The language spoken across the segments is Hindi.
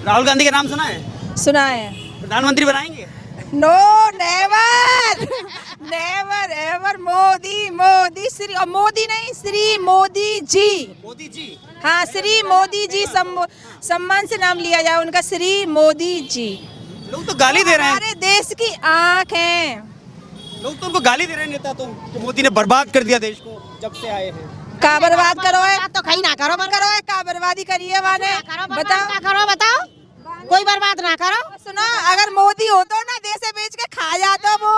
राहुल गांधी का नाम सुना है? सुना है। प्रधानमंत्री बनाएंगे? No, never never ever. Modi Modi Shri, और मोदी नहीं, श्री मोदी जी। मोदी जी। हाँ, श्री मोदी जी, सम्मान से नाम लिया जाए उनका, श्री मोदी जी। लोग तो गाली दे रहे हैं, हमारे देश की आँख हैं। लोग तो उनको गाली दे रहे हैं नेता तो, कि मोदी ने बर्बाद कर दिया देश को जब से आए हैं। का बर्बाद करो है तो कहीं ना करो, करो है, का बर्बादी करिए वाने, बताओ बताओ, कोई बर्बाद ना करो। सुनो, अगर मोदी हो तो ना देश से बेच के खा जाता वो।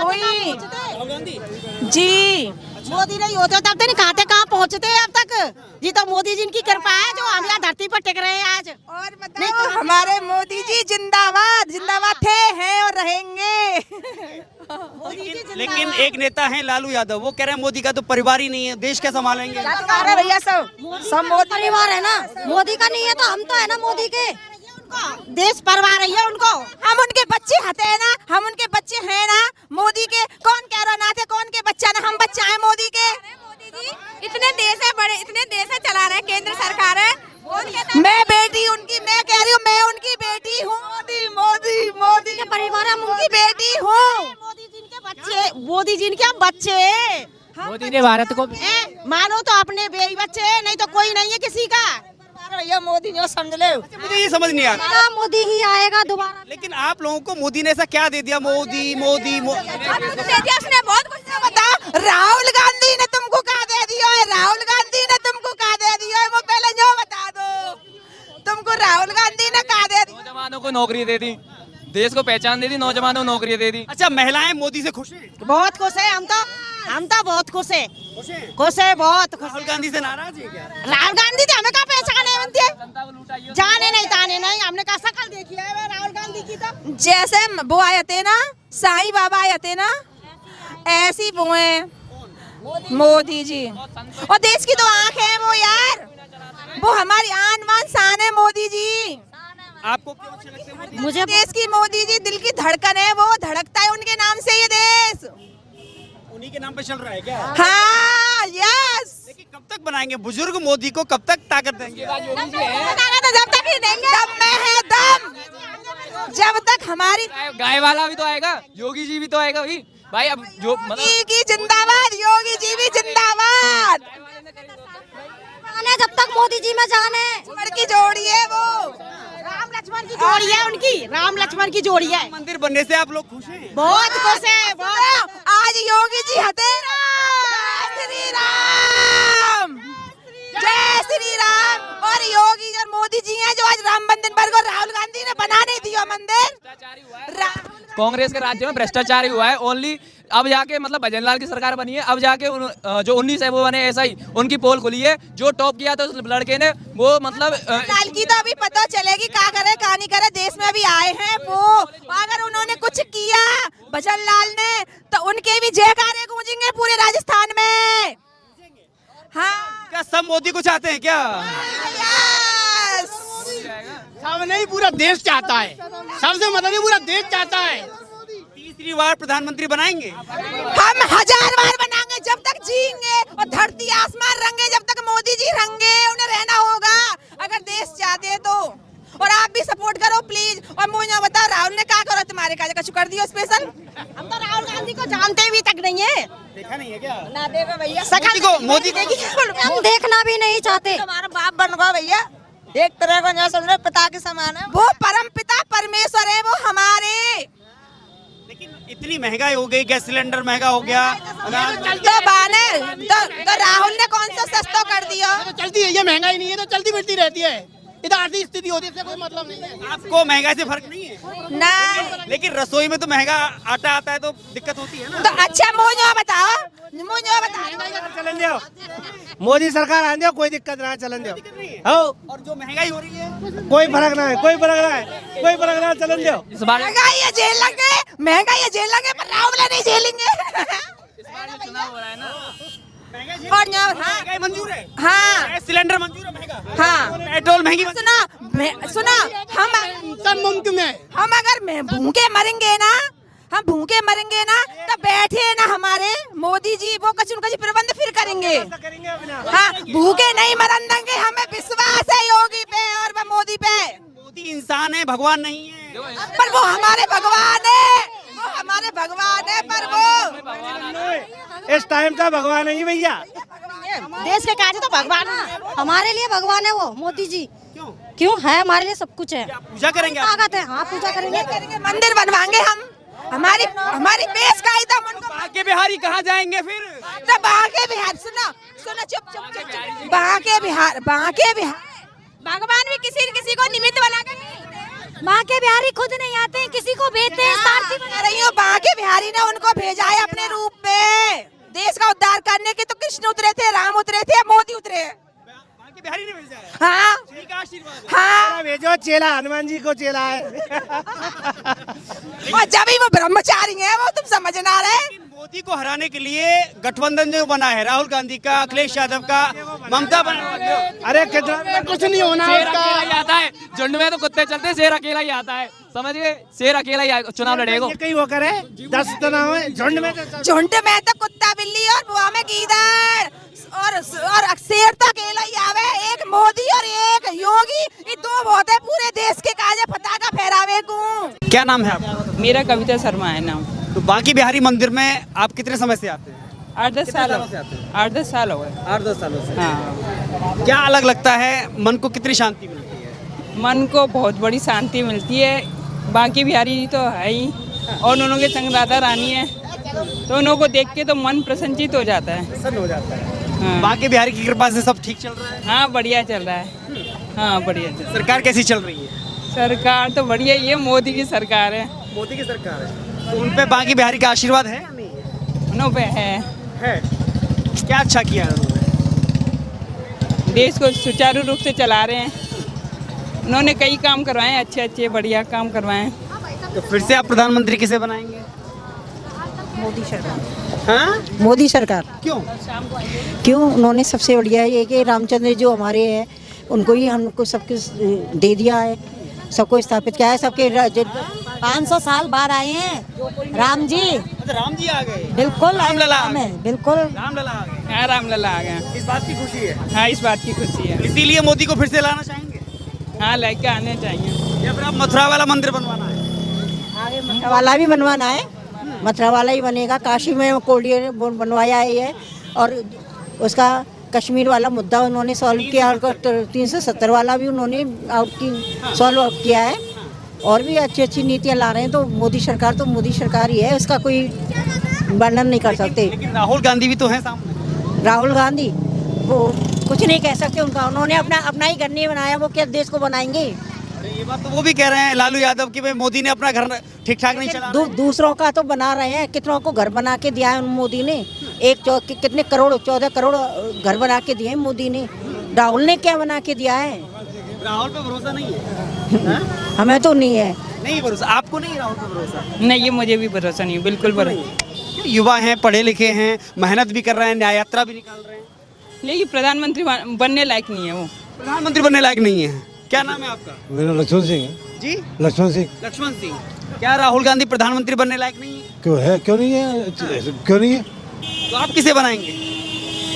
वही राहुल गांधी जी। मोदी नहीं होते तब तो नहीं खाते, कहाँ पहुँचते अब तक। ये तो मोदी जी की कृपा है जो हम यहाँ धरती पर टिक रहे हैं आज। और बताओ, हमारे मोदी जी जिंदाबाद, जिंदाबाद थे, हैं और रहेंगे। लेकिन एक नेता है लालू यादव, वो कह रहे हैं मोदी का तो परिवार ही नहीं है, देश क्या संभालेंगे? अरे भैया, सब मोदी परिवार है ना, मोदी का नहीं है तो हम तो है ना मोदी के। देश परिवार है उनको, हम उनके बच्चे हते हैं ना, हम उनके बच्चे हैं ना मोदी के। कौन कह रहा ना थे, कौन के बच्चा ना, हम बच्चा है मोदी के। मोदी जी इतने देश है, बड़े इतने देश है चला रहे हैं, केंद्र सरकार है। मैं बेटी उनकी, मैं कह रही हूँ, मैं उनकी बेटी हूँ। मोदी मोदी मोदी के परिवार, हम उनकी बेटी हूँ। मोदी जी के बच्चे, मोदी जी के बच्चे। मोदी ने भारत को मानो तो अपने बेटी बच्चे, नहीं तो कोई नहीं है किसी का। भैया मोदी जो समझ ले, मुझे ये समझ नहीं आ रहा। मोदी ही आएगा दोबारा। लेकिन आप लोगों को मोदी ने ऐसा क्या दे दिया? मोदी मोदी उसने बहुत कुछ बता। राहुल गांधी ने तुमको क्या दे दिया है? राहुल गांधी ने तुमको क्या दे दिया है? वो पहले जो बता दो, तुमको राहुल गांधी ने क्या दे दिया? नौजवानों को नौकरी दे दी, देश को पहचान दे दी, नौजवानों को नौकरी दे दी। अच्छा, महिलाएं मोदी से खुश हैं? बहुत खुश है, हम तो बहुत खुश है, खुश है, बहुत खुश। राहुल गांधी से नाराज है क्या? राहुल गांधी तो हमें कहा पहचाने बनती है, जाने नहीं ताने नहीं, हमने कहा शकल देखी है राहुल गांधी की। तो जैसे वो आए थे ना, साईं बाबा आए थे ना, ऐसी वो है मोदी जी। और देश की तो आंख है वो यार, वो हमारी आन बान शान है मोदी जी। आपको क्यों अच्छे लगते हैं मोदी? मुझे देश की मोदी जी दिल की धड़कन है, वो धड़कता है उनके नाम से ये देश। उन्हीं के नाम पे चल रहा है क्या? हाँ, यस। लेकिन कब तक बनाएंगे बुजुर्ग मोदी को? कब तक ताकत देंगे? जब तक ही देंगे, दम में है दम। जब तक हमारी गाय वाला भी तो आएगा, योगी जी भी तो आएगा भाई। अब जो योगी की जिंदाबाद, योगी जी भी जिंदाबाद। जब तक मोदी जी में जाने, की जोड़ी है वो, राम लक्ष्मण की जोड़ी है उनकी, राम लक्ष्मण की जोड़ी है। मंदिर बनने से आप लोग खुश हैं? बहुत खुश है, बहुत। आज योगी जी हते श्री राम, जय श्री राम। और योगी और मोदी जी हैं जो आज राम मंदिर पर को राहुल गांधी ने बना नहीं दिया मंदिर। कांग्रेस के राज्य में भ्रष्टाचार ही हुआ है ओनली। अब जाके मतलब भजनलाल की सरकार बनी है, अब जाके जो 19 है वो बने, ऐसा ही उनकी पोल खुली है। जो टॉप किया था उस लड़के ने, वो मतलब लाल की तो अभी पता चलेगी क्या करे क्या नहीं करे। देश में अभी आए हैं वो, अगर उन्होंने कुछ किया भजन लाल ने तो उनके भी जयकारे गूंजेंगे पूरे राजस्थान में। हाँ, क्या सब मोदी को चाहते हैं क्या? यस। सब नहीं, पूरा देश चाहता है, सबसे मतलब नहीं, पूरा देश चाहता है। तीसरी बार प्रधानमंत्री बनाएंगे? हम 1000 बार बनाएंगे जब तक जिएंगे, और धरती आसमान रंगे जब तक मोदी जी रंगे, उन्हें रहना होगा अगर देश चाहते तो। और आप भी सपोर्ट करो प्लीज। और मुझे बताओ, राहुल ने क्या करो तुम्हारे का कछु कर दिया स्पेशल? हम तो राहुल गांधी को जानते भी तक नहीं है, देखा नहीं है क्या? ना देखो भैया, मोदी को हम देखना भी नहीं चाहते। तुम्हारा बाप बन गया भैया, एक तरह का जो समझ रहे पिता के समान है। वो परम पिता परमेश्वर है वो हमारे। लेकिन इतनी महंगाई हो गई, गैस सिलेंडर महंगा हो गया, तो बाने तो राहुल ने कौन सा सस्ता कर दिया? तो चलती है, ये महंगाई नहीं है तो चलती फिरती रहती है, इधर आर्थिक स्थिति होती है, इससे कोई मतलब नहीं है। आपको महंगाई से फर्क नहीं है ना, लेकिन रसोई में तो महंगा आटा आता है तो दिक्कत होती है ना। तो अच्छा मुझे बताओ, चलन दो, मोदी सरकार आने दो, कोई दिक्कत ना, चलन दो। और जो महंगाई हो रही है कोई फर्क ना है, कोई फर्क ना है, कोई फर्क ना, चलन दो। इस बार महंगाई है जेल लगे, महंगाई है जेल लगे, पर राहुल नहीं झेलेंगे। चुनाव हो रहा है ना, और हाँ, महंगाई मंजूर है? हाँ, गैस सिलेंडर मंजूर है महंगा? हाँ, पेट्रोल महंगी सुना हम सब मुमकिन है। हम अगर भूखे मरेंगे ना, हम भूखे मरेंगे ना तो बैठे ना हमारे मोदी जी वो कछु न कछु प्रबंध फिर करेंगे। हाँ, भूखे नहीं मरन देंगे, हमें विश्वास है योगी पे और मोदी पे। मोदी इंसान है, भगवान नहीं है। पर वो हमारे भगवान है, वो हमारे भगवान है। पर वो इस टाइम तो भगवान नहीं भैया, देश के काज तो भगवान है, हमारे लिए भगवान है वो मोदी जी। क्यों है, हमारे लिए सब कुछ है। पूजा करेंगे आप? ताकत है, हाँ पूजा करेंगे। मंदिर बनवाएंगे हम, हमारी बेस का ही दम उनको। बांके बिहारी कहाँ जाएंगे फिर? तो बांके बिहार सुनो सुनो, चुप, बांके बिहार भगवान भी किसी न किसी को निमित्त बना कर बांके बिहारी खुद नहीं आते हैं, किसी को भेजते हैं। सारथी बना रही हूँ, बांके बिहारी ने उनको भेजा है अपने रूप में देश का उद्धार करने के। तो कृष्ण उतरे थे, राम उतरे थे, मोदी उतरे। बांके बिहारी ने भेजा है। हाँ श्री का आशीर्वाद है। हाँ, भेजो चेला, हनुमान जी को चेला है। और जब ही वो ब्रह्मचारी है वो, तुम समझना रहे। मोदी को हराने के लिए गठबंधन जो बना है, राहुल गांधी का, अखिलेश यादव का, ममता बनर्जी। अरे कितना कुछ नहीं होना शेर उसका। अकेला ही आता है, झुंड में तो कुत्ते चलते हैं, शेर अकेला ही आता है, समझ गए? शेर अकेला ही चुनाव लड़ेगा। ये कहीं वो करे 10 चुनाव है, झुंड में तो कुत्ता बिल्ली और बुआ में गीदड़ और शेर तो अकेला ही आवे। एक मोदी और एक योगी, ये दो बहुत है पूरे देश के काजे पताका फहरावे को। क्या नाम है आपका? मेरा कविता शर्मा है नाम। तो बांके बिहारी मंदिर में आप कितने समय से आते हैं? 8-10 साल सालों से आते हैं? 8-10 साल हो गए। 8-10 सालों से। हाँ, क्या अलग लगता है, मन को कितनी शांति मिलती है? मन को बहुत बड़ी शांति मिलती है। बांके बिहारी तो है ही, और उन्हों के संग राधा रानी है, तो उन्हों को देख के तो मन प्रसन्नचित हो जाता है। प्रसन्न हो जाता है। हाँ, बांके बिहारी की कृपा से सब ठीक चल रहा है? हाँ बढ़िया चल रहा है। हाँ बढ़िया चल रहा है। सरकार कैसी चल रही है? सरकार तो बढ़िया ही है, मोदी की सरकार है। मोदी की सरकार है, तो उन पे बांके बिहारी का आशीर्वाद है या नहीं है? उन्हों पे है, क्या अच्छा किया है उन्होंने? देश को सुचारू रूप से चला रहे हैं। उन्होंने कई काम करवाए हैं, अच्छे अच्छे बढ़िया काम करवाए हैं। तो फिर से आप प्रधानमंत्री किसे बनाएंगे? मोदी सरकार। हाँ? मोदी सरकार क्यों? उन्होंने सबसे बढ़िया ये कि रामचंद्र जो हमारे हैं उनको ही हमको सब कुछ दे दिया है, सबको स्थापित किया है। सबके 500 साल बाद आए हैं राम जी। अच्छा, राम जी आ गए। बिल्कुल रामलला आ गए। बिल्कुल रामलला आ गए। हाँ रामलला आ गए। इस बात की खुशी है। हाँ इस बात की खुशी है। इसीलिए मोदी को फिर से लाना चाहेंगे, हाँ लेके आने चाहिए। या फिर आप मथुरा वाला मंदिर बनवाना है? आगे मथुरा वाला भी बनवाना है, मथुरा वाला ही बनेगा। काशी में कोल्ड बनवाया है ये, और उसका कश्मीर वाला मुद्दा उन्होंने सॉल्व किया, और 370 वाला भी उन्होंने सॉल्व किया है। और भी अच्छी अच्छी नीतियाँ ला रहे हैं। तो मोदी सरकार ही है, उसका कोई वर्णन नहीं कर सकते। लेकिन राहुल गांधी भी तो हैं सामने। राहुल गांधी वो कुछ नहीं कह सकते उनका, उन्होंने अपना ही घर नहीं बनाया, वो क्या देश को बनाएंगे? अरे ये बात तो वो भी कह रहे हैं लालू यादव की, भाई मोदी ने अपना घर ठीक ठाक नहीं चला। दूसरों का तो बना रहे हैं, कितनों को घर बना के दिया है मोदी ने। कितने करोड़, 14 करोड़ घर बना के दिए हैं मोदी ने। राहुल ने क्या बना के दिया है? राहुल पे भरोसा नहीं है? हमें तो नहीं है। नहीं भरोसा आपको? नहीं राहुल पे भरोसा? नहीं ये मुझे भी भरोसा नहीं, बिल्कुल भरोसा। युवा हैं, पढ़े लिखे हैं, मेहनत भी कर रहे हैं, न्याय यात्रा भी निकाल रहे हैं, लेकिन प्रधानमंत्री बनने लायक नहीं है वो। प्रधानमंत्री बनने लायक नहीं है। क्या नाम है आपका? मेरा लक्ष्मण सिंह है। जी लक्ष्मण सिंह। लक्ष्मण सिंह। क्या राहुल गांधी प्रधानमंत्री बनने लायक नहीं है? क्यों है, क्यों नहीं है, क्यों नहीं है? तो आप किसे बनाएंगे?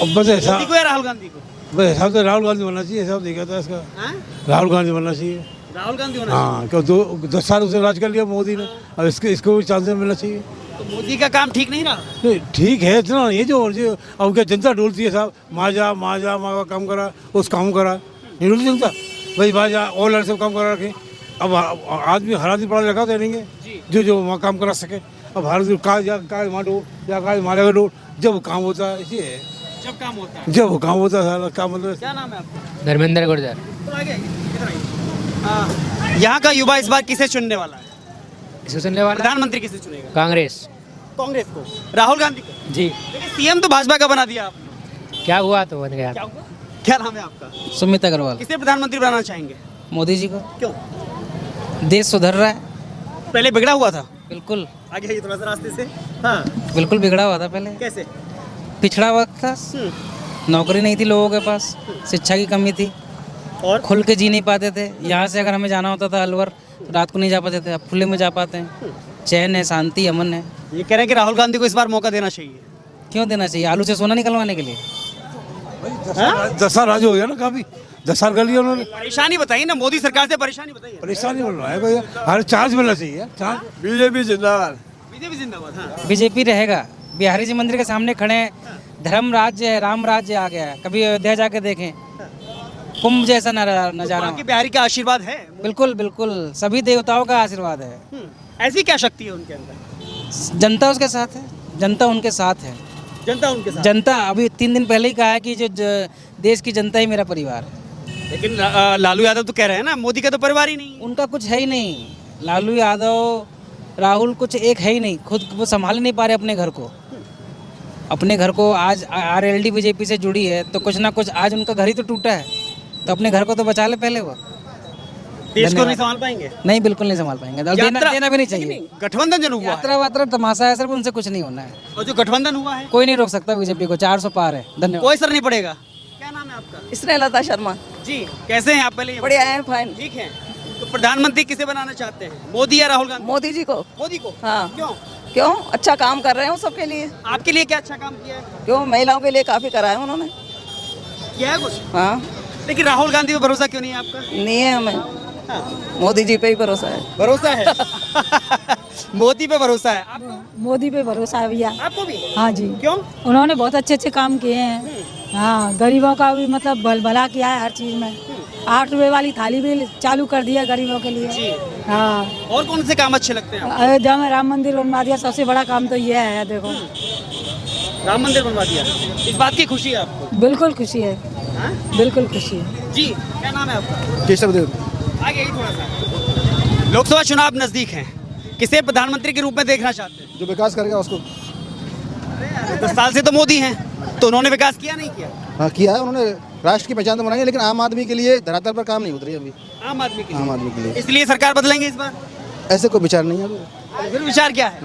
अब बस ऐसा, मोदी को या राहुल गांधी को? बस हिसाब से राहुल गांधी बनना चाहिए, हिसाब देखा था इसका। हाँ? राहुल गांधी बनना चाहिए। राहुल गांधी होना हाँ, क्यों 10 साल उसने राज कर लिया मोदी ने, अब इसको भी चांस मिलना चाहिए। चाहिए। तो मोदी का काम ठीक नहीं रहा? नहीं ठीक है, इतना ये जो अब क्या जनता डोलती है साहब, माजा का काम करा, उस काम करा, नहीं डोलती जनता भाई, माजा और सब काम करा रखे। अब आदमी हर आदमी पढ़ा लिखा तो नहीं है जो वहाँ काम करा सके। अब हर आदमी काज मारो या काज मारेगा डोर, जब काम होता है इसी है, जब काम होता है। जब काम होता है क्या मतलब। क्या नाम है आपका? धर्मेंद्र गुर्जर। तो आगे इधर आइए। हाँ, यहाँ का युवा इस बार किसे चुनने वाला है? इसको सुनने वाला प्रधानमंत्री किसे चुनेगा? कांग्रेस। कांग्रेस को? राहुल गांधी को? जी। लेकिन सीएम तो भाजपा का बना दिया आपने। क्या हुआ तो बन गया। क्या हुआ? क्या नाम है आपका? सुमित अग्रवाल। किसे प्रधानमंत्री बनाना चाहेंगे? मोदी जी को। क्यों? देश सुधर रहा है। पहले बिगड़ा हुआ था। बिल्कुल आगे आइए थोड़ा सा रास्ते से। हाँ, बिल्कुल बिगड़ा हुआ था पहले, कैसे? पिछड़ा वक्त था, नौकरी नहीं थी लोगों के पास, शिक्षा की कमी थी, और खुल के जी नहीं पाते थे। यहाँ से अगर हमें जाना होता था अलवर तो रात को नहीं जा पाते थे, अब खुले में जा पाते हैं। चैन है, शांति, अमन है। ये कह रहे हैं कि राहुल गांधी को इस बार मौका देना चाहिए। क्यों देना चाहिए? आलू से सोना निकलवाने के लिए। 10 साल राज हो गया ना, काफी 10 साल कर लिया उन्होंने। परेशानी बताइए ना, मोदी सरकार से परेशानी बताइए। परेशानी बन रहा है भैया, हर चांस मिलना चाहिए चांस। बीजेपी जिंदाबाद। बीजेपी जिंदाबाद। हाँ। बीजेपी रहेगा। बिहारी जी मंदिर के सामने खड़े हैं, धर्म राज्य है, राम राज्य आ गया है। कभी अयोध्या जाके देखें, कुंभ जैसा नजारा। बाकी बिहारी का आशीर्वाद है। बिल्कुल बिल्कुल, सभी देवताओं का आशीर्वाद है। ऐसी क्या शक्ति है उनके अंदर? जनता उसके साथ है, जनता उनके साथ है। जनता उनके साथ। जनता अभी 3 दिन पहले ही कहा है कि जो देश की जनता ही मेरा परिवार है। लेकिन लालू यादव तो कह रहे हैं ना, मोदी का तो परिवार ही नहीं। उनका कुछ है ही नहीं। लालू यादव, राहुल कुछ एक है ही नहीं। खुद वो संभाल ही नहीं पा रहे अपने घर को। अपने घर को आज आरएलडी बीजेपी से जुड़ी है तो कुछ ना कुछ आज उनका घर ही तो टूटा है, तो अपने घर को तो बचा ले पहले वो। देश को नहीं संभाल पाएंगे। नहीं, बिल्कुल नहीं संभाल पाएंगे। देना भी नहीं चाहिए। गठबंधन जो हुआ है, यात्रा वात्रा तमाशा है, सिर्फ उनसे कुछ नहीं होना है। और जो गठबंधन हुआ है, कोई नहीं रोक सकता बीजेपी को। 400 पार है। धन्यवाद। कोई असर नहीं पड़ेगा। क्या नाम है आपका? स्नेहलता शर्मा। जी, कैसे हैं आप? पहले बढ़िया है, फाइन। ठीक है। तो प्रधानमंत्री किसे बनाना चाहते हैं, मोदी या राहुल गांधी? मोदी जी को। मोदी को। हाँ। क्यों? क्यों? अच्छा काम कर रहे हैं वो सबके लिए। आपके लिए क्या अच्छा काम किया है? क्यों? महिलाओं के लिए काफी करा है उन्होंने। किया है कुछ? हाँ। लेकिन राहुल गांधी पे भरोसा क्यों नहीं है आपका? नहीं है हमें। हाँ। मोदी जी पे ही भरोसा है। भरोसा है। मोदी पे भरोसा है आपको? मोदी पे भरोसा है भैया। आपको भी? हाँ जी। क्यों? उन्होंने बहुत अच्छे अच्छे काम किए हैं। हाँ, गरीबों का भी मतलब भला किया है हर चीज में। 8 रुपए वाली थाली भी चालू कर दिया गरीबों के लिए। जी। हाँ। और कौन से काम अच्छे लगते हैं आपको? अयोध्या में राम मंदिर बनवा दिया, सबसे बड़ा काम तो ये है। देखो, राम मंदिर बनवा दिया, इस बात की खुशी है आपको? बिल्कुल खुशी है। हाँ? बिल्कुल खुशी है जी। क्या नाम है आपका? केशव देव। आगे ही थोड़ा सा। लोकसभा चुनाव नजदीक हैं, किसे प्रधानमंत्री के रूप में देखना चाहते हैं? जो विकास करेगा उसको। 10 साल से तो मोदी हैं, तो उन्होंने विकास किया नहीं किया? हाँ, किया है उन्होंने। राष्ट्र की पहचान तो बनाई है, लेकिन आम आदमी के लिए धरातल पर काम नहीं उतरी अभी। आम आदमी के लिए? आम आदमी के लिए इसलिए सरकार बदलेंगे इस बार? ऐसे कोई विचार नहीं है अभी। फिर विचार क्या है?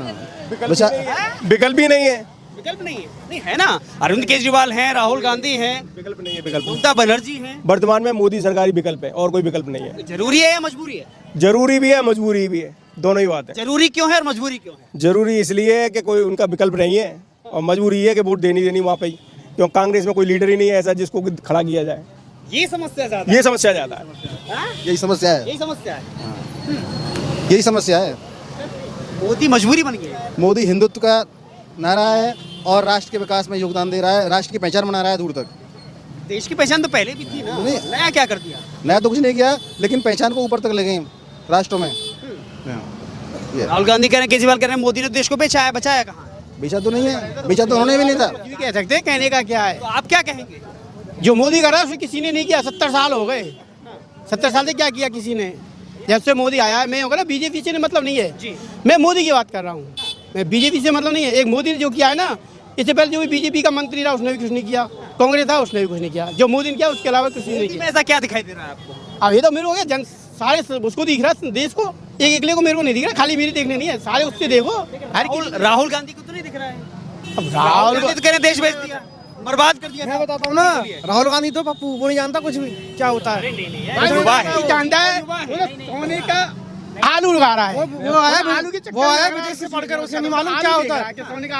विकल्प ही नहीं है। विकल्प नहीं है? नहीं है ना, अरविंद केजरीवाल हैं, राहुल गांधी हैं, विकल्प नहीं है। विकल्प ममता बनर्जी हैं। वर्तमान में मोदी सरकार ही विकल्प है, और कोई विकल्प नहीं है। जरूरी है या मजबूरी है? जरूरी भी है, मजबूरी भी है, दोनों ही बात है। जरूरी क्यों है और मजबूरी क्यों है? जरूरी इसलिए है कि कोई उनका विकल्प नहीं है, और मजबूरी है कि वोट देनी वहाँ पे ही, क्योंकि कांग्रेस में कोई लीडर ही नहीं है ऐसा जिसको खड़ा किया जाए। ये समस्या ज्यादा ये समस्या ज्यादा है। यही समस्या है। यही समस्या है। यही समस्या है। मोदी मजबूरी बन गई। मोदी हिंदुत्व का नारा है और राष्ट्र के विकास में योगदान दे रहा है, राष्ट्र की पहचान बना रहा है दूर तक। देश की पहचान तो पहले भी थी ना, नया क्या कर दिया? नया तो कुछ नहीं किया, लेकिन पहचान को ऊपर तक ले गए राष्ट्रों में। राहुल गांधी कह रहे हैं, केजरीवाल कह रहे हैं, मोदी ने देश को बेचा है, बचाया कहाँ? बेचा तो नहीं है, बेचा तो उन्होंने भी नहीं था। ये कह सकते हैं, कहने का क्या है। तो आप क्या कहेंगे? जो मोदी कर रहा है उसे किसी ने नहीं किया। 70 साल हो गए। 70 साल से क्या किया किसी ने? जब से मोदी आया है, मैं होगा ना, बीजेपी से मतलब नहीं है जी। मैं मोदी की बात कर रहा हूँ, मैं बीजेपी से मतलब नहीं है। एक मोदी ने जो किया है ना, इससे पहले जो भी बीजेपी का मंत्री रहा उसने भी कुछ नहीं किया, कांग्रेस था उसने भी कुछ नहीं किया। जो मोदी ने किया उसके अलावा कुछ नहीं किया। ऐसा क्या दिखाई दे रहा है आपको? अब ये तो मेरे हो गया जन सारे उसको दिख रहा है, देश को। एक एकले को मेरे को नहीं दिख रहा, खाली मेरी देखने नहीं है, सारे उससे देखो। राहुल गांधी को तो नहीं दिख रहा है। अब राहुल गांधी तो कह रहे हैं देश बेच दिया, बर्बाद कर दिया। मैं बताता हूँ ना, राहुल गांधी तो पप्पू वो नहीं जानता कुछ भी क्या होता है। युवा है। जानता है सोने का आलू उगा रहा है। वो आया विदेश से पढ़कर, उसे नहीं मालूम क्या होता है,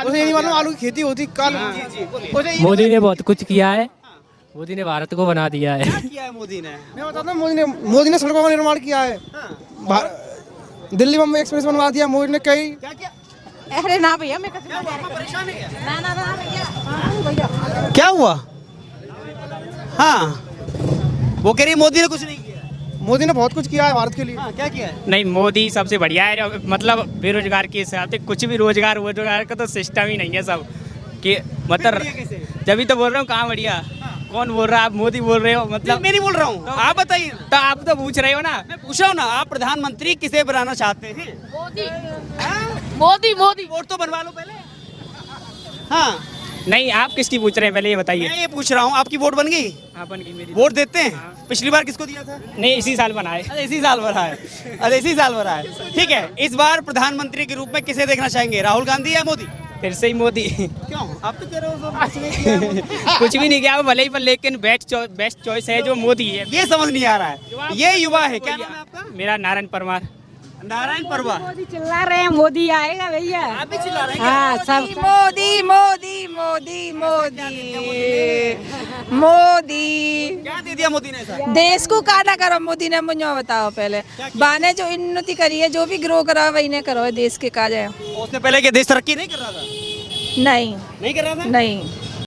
उसे नहीं मालूम आलू की खेती होती कल। मोदी ने बहुत कुछ किया है। मोदी ने भारत को बना दिया है। क्या किया है मोदी ने? मैं बताता हूँ, मोदी ने सड़कों का निर्माण किया है। दिल्ली मुंबई एक्सप्रेस बनवा दिया मोदी ने। कई क्या किया? अरे ना भैया, मैं परेशान है क्या? ना भैया। क्या हुआ? हाँ, वो कह रही है मोदी ने कुछ नहीं किया। मोदी ने बहुत कुछ किया है भारत के लिए। हाँ, क्या किया है? नहीं, मोदी सबसे बढ़िया है। मतलब बेरोजगार के हिसाब से कुछ भी रोजगार का तो सिस्टम ही नहीं है सब कि मतलब। जब तो बोल रहा हूँ कहाँ बढ़िया। कौन बोल रहा है? आप मोदी बोल रहे हो मतलब। मैं नहीं बोल रहा हूँ, आप बताइए। तो आप तो पूछ रहे हो ना। मैं पूछ रहा हूँ ना, आप प्रधानमंत्री किसे बनाना चाहते हैं? मोदी मोदी मोदी। वोट तो बनवा लो पहले। हाँ, नहीं, आप किसकी पूछ रहे हैं पहले ये बताइए। मैं ये पूछ रहा हूँ, आपकी वोट बन गई? हाँ, बन गई मेरी। वोट देते हैं? पिछली बार किसको दिया था? नहीं, इसी साल बनाए। अरे इसी साल भरा है। अरे इसी साल भरा है। ठीक है, इस बार प्रधानमंत्री के रूप में किसे देखना चाहेंगे, राहुल गांधी या मोदी? फिर से ही मोदी। क्यों? आप तो कह रहे हो कुछ नहीं किया। कुछ भी नहीं किया वो भले ही, पर लेकिन बेस्ट चॉइस है जो मोदी है। ये समझ नहीं आ रहा है। ये युवा है। क्या नाम है आपका? मेरा नारायण परमार। नारायण परवा मोदी चिल्ला रहे हैं, मोदी आएगा भैया। आप भी चिल्ला रहे हैं हाँ सब मोदी मोदी मोदी मोदी मोदी क्या दे दिया मोदी ने ऐसा? देश को काटा करो मोदी ने, मुझे बताओ पहले बाने जो उन्नति करी है, जो भी ग्रो करा वही ने करो, देश के काज है। उससे पहले क्या देश तरक्की नहीं कर रहा था? नहीं नहीं कर रहा था? नहीं